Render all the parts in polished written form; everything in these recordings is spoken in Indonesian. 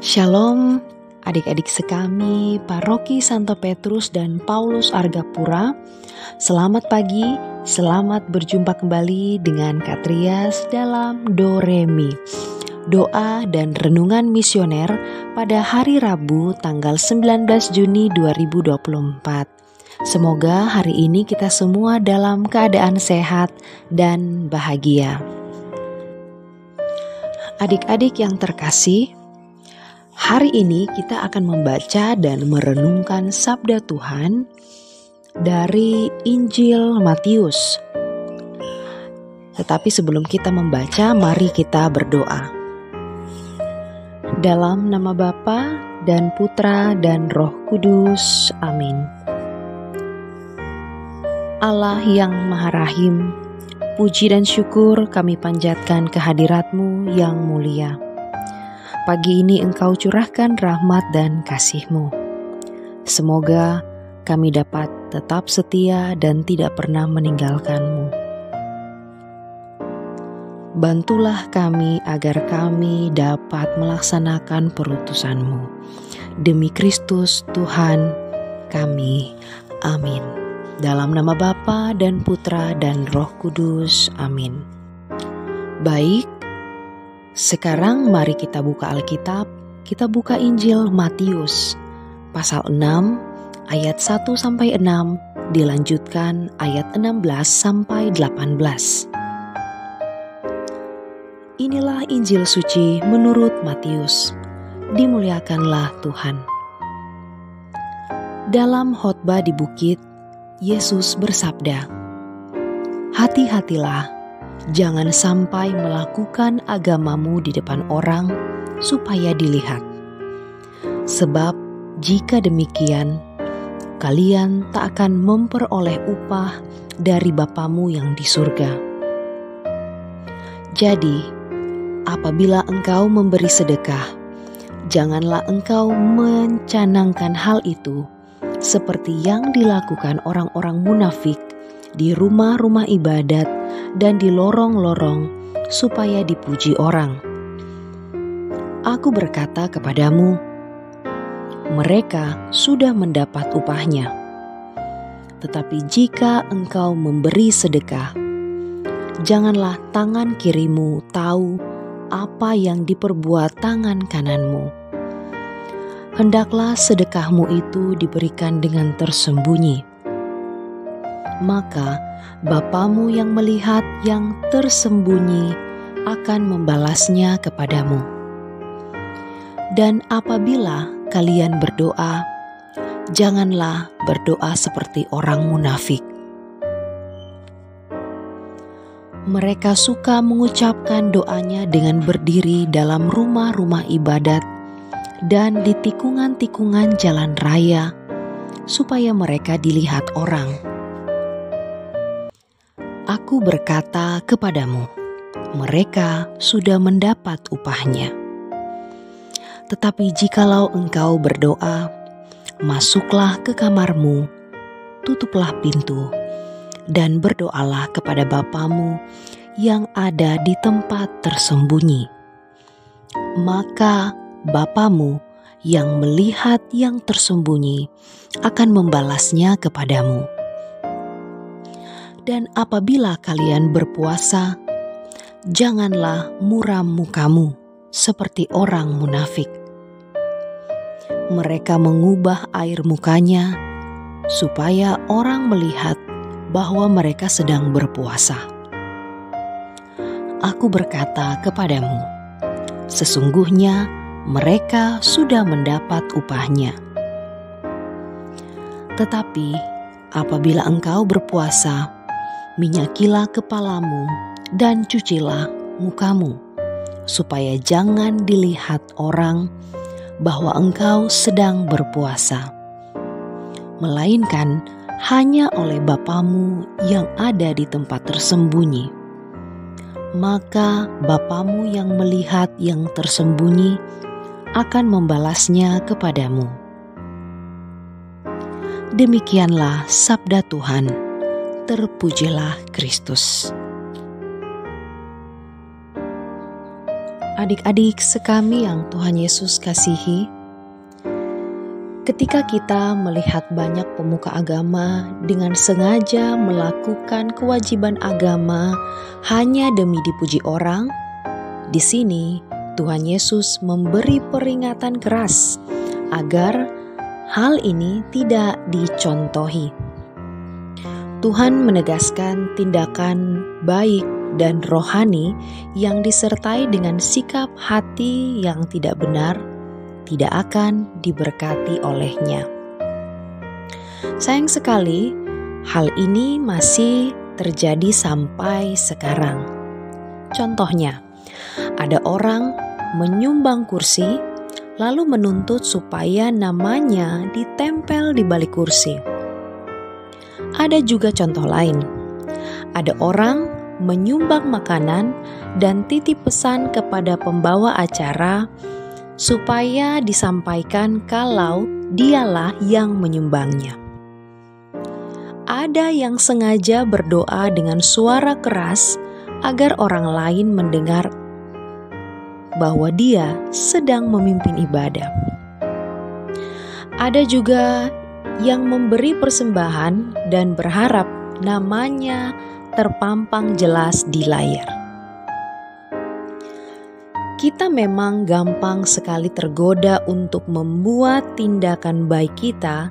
Shalom adik-adik sekami Paroki Santo Petrus dan Paulus Argapura. Selamat pagi, selamat berjumpa kembali dengan Katrias dalam Do Re Mi, doa dan renungan misioner pada hari Rabu tanggal 19 Juni 2024. Semoga hari ini kita semua dalam keadaan sehat dan bahagia. Adik-adik yang terkasih, hari ini kita akan membaca dan merenungkan sabda Tuhan dari Injil Matius. Tetapi sebelum kita membaca, mari kita berdoa. Dalam nama Bapa dan Putra dan Roh Kudus. Amin. Allah yang Maha Rahim, puji dan syukur kami panjatkan kehadirat-Mu yang mulia. Pagi ini Engkau curahkan rahmat dan kasih-Mu. Semoga kami dapat tetap setia dan tidak pernah meninggalkan-Mu. Bantulah kami agar kami dapat melaksanakan perutusan-Mu. Demi Kristus Tuhan kami. Amin. Dalam nama Bapa dan Putra dan Roh Kudus. Amin. Baik, sekarang mari kita buka Alkitab. Kita buka Injil Matius pasal 6 ayat 1-6, dilanjutkan ayat 16-18. Inilah Injil suci menurut Matius. Dimuliakanlah Tuhan. Dalam khotbah di bukit, Yesus bersabda, "Hati-hatilah, jangan sampai melakukan agamamu di depan orang supaya dilihat. Sebab jika demikian, kalian tak akan memperoleh upah dari Bapamu yang di surga. Jadi, apabila engkau memberi sedekah, janganlah engkau mencanangkan hal itu seperti yang dilakukan orang-orang munafik di rumah-rumah ibadat dan di lorong-lorong supaya dipuji orang. Aku berkata kepadamu, mereka sudah mendapat upahnya. Tetapi jika engkau memberi sedekah, janganlah tangan kirimu tahu apa yang diperbuat tangan kananmu. Hendaklah sedekahmu itu diberikan dengan tersembunyi. Maka Bapamu yang melihat yang tersembunyi akan membalasnya kepadamu. Dan apabila kalian berdoa, janganlah berdoa seperti orang munafik. Mereka suka mengucapkan doanya dengan berdiri dalam rumah-rumah ibadat dan di tikungan-tikungan jalan raya, supaya mereka dilihat orang. Aku berkata kepadamu, mereka sudah mendapat upahnya. Tetapi jikalau engkau berdoa, masuklah ke kamarmu, tutuplah pintu, dan berdoalah kepada Bapamu yang ada di tempat tersembunyi. Maka Bapamu yang melihat yang tersembunyi akan membalasnya kepadamu. Dan apabila kalian berpuasa, janganlah muram mukamu seperti orang munafik. Mereka mengubah air mukanya supaya orang melihat bahwa mereka sedang berpuasa. Aku berkata kepadamu, sesungguhnya mereka sudah mendapat upahnya. Tetapi apabila engkau berpuasa, minyakilah kepalamu dan cucilah mukamu, supaya jangan dilihat orang bahwa engkau sedang berpuasa, melainkan hanya oleh Bapamu yang ada di tempat tersembunyi. Maka Bapamu yang melihat yang tersembunyi akan membalasnya kepadamu. Demikianlah sabda Tuhan. Terpujilah Kristus. Adik-adik sekami yang Tuhan Yesus kasihi, ketika kita melihat banyak pemuka agama dengan sengaja melakukan kewajiban agama hanya demi dipuji orang, di sini Tuhan Yesus memberi peringatan keras agar hal ini tidak dicontohi. Tuhan menegaskan tindakan baik dan rohani yang disertai dengan sikap hati yang tidak benar tidak akan diberkati olehnya. Sayang sekali, hal ini masih terjadi sampai sekarang. Contohnya, ada orang menyumbang kursi lalu menuntut supaya namanya ditempel di balik kursi. Ada juga contoh lain. Ada orang menyumbang makanan dan titip pesan kepada pembawa acara supaya disampaikan kalau dialah yang menyumbangnya. Ada yang sengaja berdoa dengan suara keras agar orang lain mendengar bahwa dia sedang memimpin ibadah. Ada juga yang memberi persembahan dan berharap namanya terpampang jelas di layar. Kita memang gampang sekali tergoda untuk membuat tindakan baik kita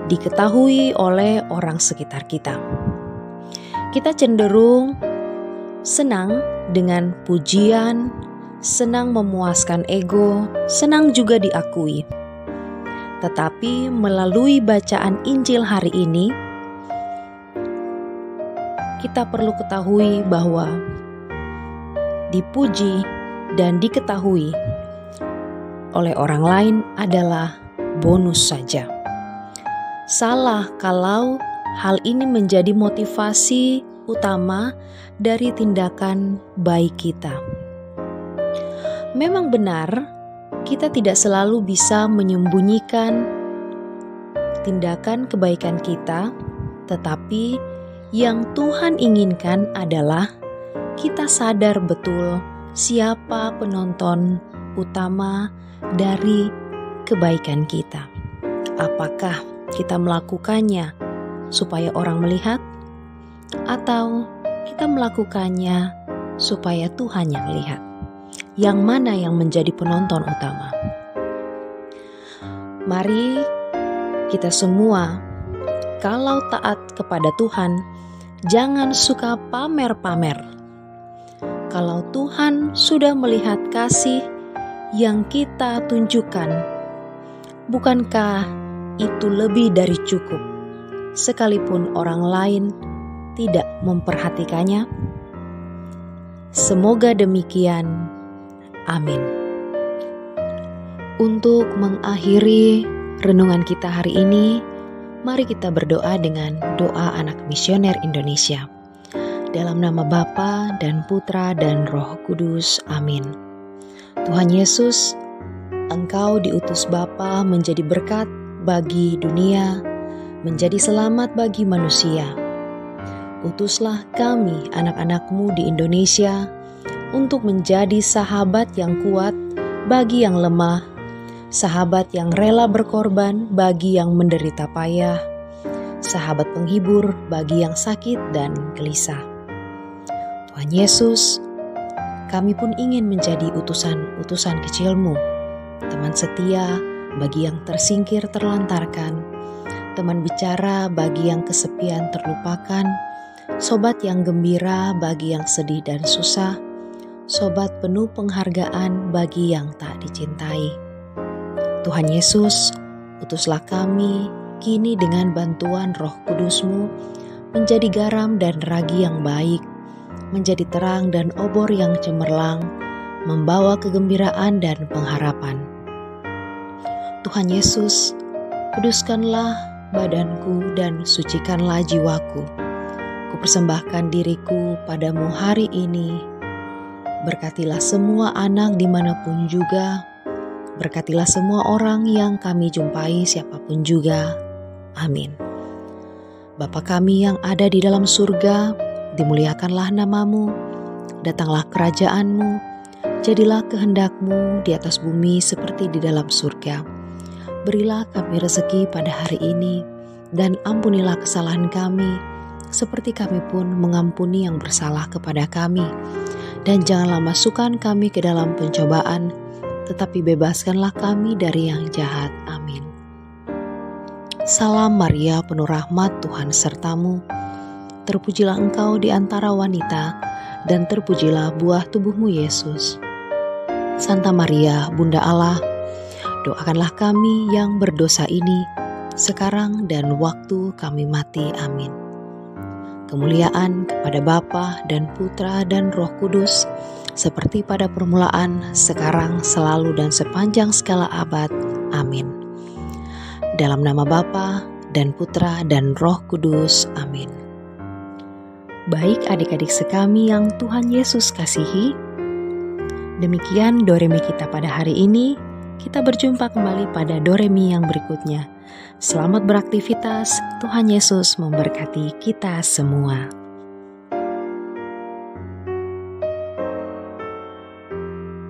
diketahui oleh orang sekitar kita. Kita cenderung senang dengan pujian, senang memuaskan ego, senang juga diakui. Tetapi melalui bacaan Injil hari ini, kita perlu ketahui bahwa dipuji dan diketahui oleh orang lain adalah bonus saja. Salah kalau hal ini menjadi motivasi utama dari tindakan baik kita. Memang benar, kita tidak selalu bisa menyembunyikan tindakan kebaikan kita, tetapi yang Tuhan inginkan adalah kita sadar betul siapa penonton utama dari kebaikan kita. Apakah kita melakukannya supaya orang melihat, atau kita melakukannya supaya Tuhan yang lihat? Yang mana yang menjadi penonton utama? Mari kita semua, kalau taat kepada Tuhan, jangan suka pamer-pamer. Kalau Tuhan sudah melihat kasih yang kita tunjukkan, bukankah itu lebih dari cukup, sekalipun orang lain tidak memperhatikannya? Semoga demikian. Amin. Untuk mengakhiri renungan kita hari ini, mari kita berdoa dengan doa anak misioner Indonesia. Dalam nama Bapa dan Putra dan Roh Kudus. Amin. Tuhan Yesus, Engkau diutus Bapa menjadi berkat bagi dunia, menjadi selamat bagi manusia. Utuslah kami anak-anak-Mu di Indonesia untuk menjadi sahabat yang kuat bagi yang lemah, sahabat yang rela berkorban bagi yang menderita payah, sahabat penghibur bagi yang sakit dan gelisah. Tuhan Yesus, kami pun ingin menjadi utusan-utusan kecil-Mu, teman setia bagi yang tersingkir terlantarkan, teman bicara bagi yang kesepian terlupakan, sobat yang gembira bagi yang sedih dan susah, sobat penuh penghargaan bagi yang tak dicintai. Tuhan Yesus, utuslah kami kini dengan bantuan Roh Kudus-Mu menjadi garam dan ragi yang baik, menjadi terang dan obor yang cemerlang, membawa kegembiraan dan pengharapan. Tuhan Yesus, kuduskanlah badanku dan sucikanlah jiwaku. Kupersembahkan diriku padamu hari ini. Berkatilah semua anak dimanapun juga. Berkatilah semua orang yang kami jumpai siapapun juga. Amin. Bapa kami yang ada di dalam surga, dimuliakanlah nama-Mu. Datanglah kerajaan-Mu. Jadilah kehendak-Mu di atas bumi seperti di dalam surga. Berilah kami rezeki pada hari ini, dan ampunilah kesalahan kami, seperti kami pun mengampuni yang bersalah kepada kami. Dan janganlah masukkan kami ke dalam pencobaan, tetapi bebaskanlah kami dari yang jahat. Amin. Salam Maria, penuh rahmat, Tuhan sertamu. Terpujilah engkau di antara wanita, dan terpujilah buah tubuhmu Yesus. Santa Maria, Bunda Allah, doakanlah kami yang berdosa ini, sekarang dan waktu kami mati. Amin. Kemuliaan kepada Bapa dan Putra dan Roh Kudus, seperti pada permulaan, sekarang, selalu, dan sepanjang segala abad. Amin. Dalam nama Bapa dan Putra dan Roh Kudus. Amin. Baik adik-adik sekami yang Tuhan Yesus kasihi, demikian Doremi kita pada hari ini. Kita berjumpa kembali pada Doremi yang berikutnya. Selamat beraktivitas, Tuhan Yesus memberkati kita semua.